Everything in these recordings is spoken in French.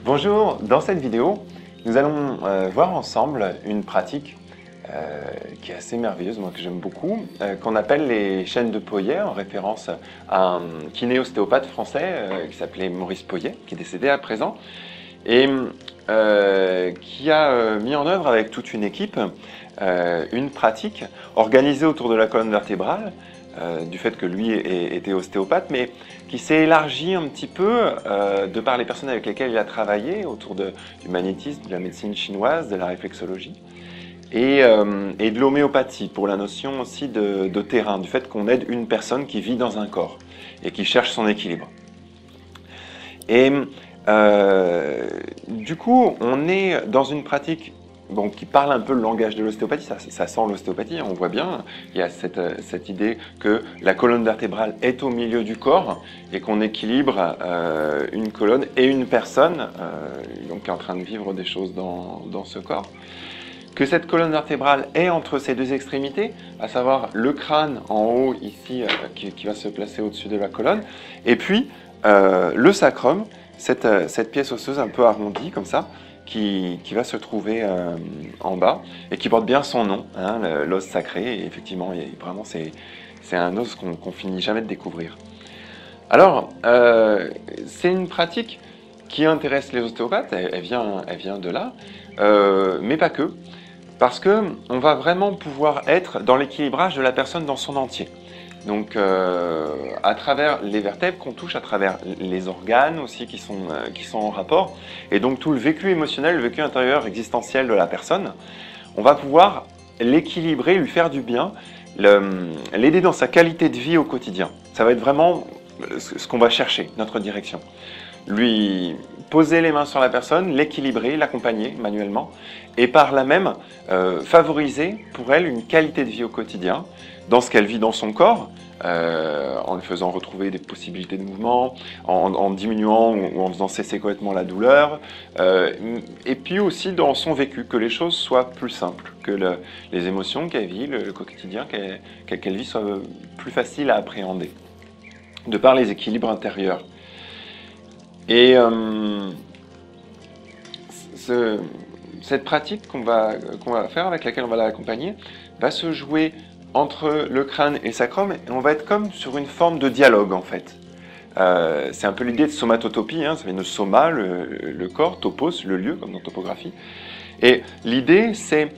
Bonjour, dans cette vidéo, nous allons voir ensemble une pratique qui est assez merveilleuse, moi que j'aime beaucoup, qu'on appelle les chaînes de Poyet, en référence à un kiné-ostéopathe français qui s'appelait Maurice Poyet, qui est décédé à présent, et qui a mis en œuvre avec toute une équipe une pratique organisée autour de la colonne vertébrale, du fait que lui était ostéopathe, mais qui s'est élargi un petit peu de par les personnes avec lesquelles il a travaillé, autour du magnétisme, de la médecine chinoise, de la réflexologie, et de l'homéopathie, pour la notion aussi de terrain, du fait qu'on aide une personne qui vit dans un corps et qui cherche son équilibre. Et du coup, on est dans une pratique qui parle un peu le langage de l'ostéopathie, ça sent l'ostéopathie, on voit bien, il y a cette idée que la colonne vertébrale est au milieu du corps et qu'on équilibre une colonne et une personne donc qui est en train de vivre des choses dans ce corps. Que cette colonne vertébrale est entre ces deux extrémités, à savoir le crâne en haut ici qui va se placer au-dessus de la colonne, et puis le sacrum, cette pièce osseuse un peu arrondie comme ça, qui va se trouver en bas et qui porte bien son nom, hein, l'os sacré. Et effectivement, vraiment, c'est un os qu'on finit jamais de découvrir. Alors, c'est une pratique qui intéresse les ostéopathes, elle vient de là, mais pas que, parce qu'on va vraiment pouvoir être dans l'équilibrage de la personne dans son entier. Donc, à travers les vertèbres qu'on touche, à travers les organes aussi qui sont en rapport, et donc tout le vécu émotionnel, le vécu intérieur existentiel de la personne, on va pouvoir l'équilibrer, lui faire du bien, l'aider dans sa qualité de vie au quotidien. Ça va être vraiment ce qu'on va chercher, notre direction. Lui poser les mains sur la personne, l'équilibrer, l'accompagner manuellement, et par là même favoriser pour elle une qualité de vie au quotidien, dans ce qu'elle vit dans son corps, en lui faisant retrouver des possibilités de mouvement, en diminuant ou en faisant cesser complètement la douleur, et puis aussi dans son vécu, que les choses soient plus simples, que les émotions qu'elle vit, le quotidien qu'elle vit soient plus faciles à appréhender, de par les équilibres intérieurs. Et cette pratique qu'on va faire, avec laquelle on va l'accompagner, va se jouer entre le crâne et le sacrum, et on va être comme sur une forme de dialogue en fait. C'est un peu l'idée de somatotopie, hein, ça vient de soma, le corps, topos, le lieu, comme dans topographie. Et l'idée, c'est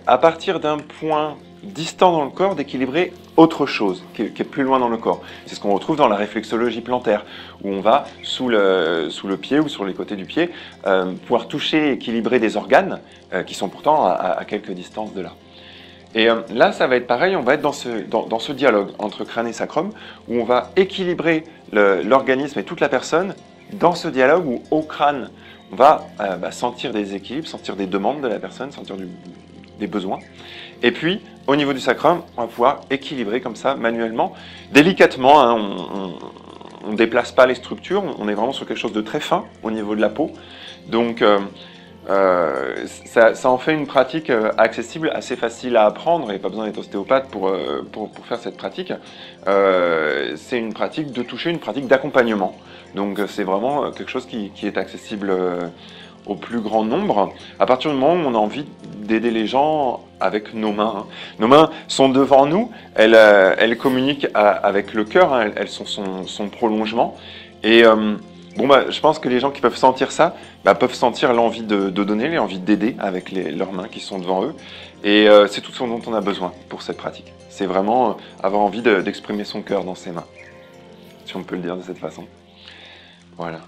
à partir d'un point distant dans le corps, d'équilibrer autre chose, qui est plus loin dans le corps. C'est ce qu'on retrouve dans la réflexologie plantaire, où on va, sous le pied ou sur les côtés du pied, pouvoir toucher et équilibrer des organes qui sont pourtant à quelques distances de là. Et là, ça va être pareil, on va être dans ce dialogue entre crâne et sacrum, où on va équilibrer l'organisme et toute la personne dans ce dialogue où, au crâne, on va sentir des équilibres, sentir des demandes de la personne, sentir des besoins. Et puis, au niveau du sacrum, on va pouvoir équilibrer comme ça, manuellement, délicatement, hein, on ne déplace pas les structures, on est vraiment sur quelque chose de très fin au niveau de la peau. Donc, ça en fait une pratique accessible, assez facile à apprendre, et pas besoin d'être ostéopathe pour faire cette pratique. C'est une pratique de toucher, une pratique d'accompagnement. Donc c'est vraiment quelque chose qui est accessible au plus grand nombre, à partir du moment où on a envie d'aider les gens avec nos mains. Hein. Nos mains sont devant nous, elles communiquent avec le cœur, hein, elles sont son prolongement. Et je pense que les gens qui peuvent sentir ça, peuvent sentir l'envie de donner, l'envie d'aider avec leurs mains qui sont devant eux. Et c'est tout ce dont on a besoin pour cette pratique. C'est vraiment avoir envie d'exprimer son cœur dans ses mains, si on peut le dire de cette façon. Voilà.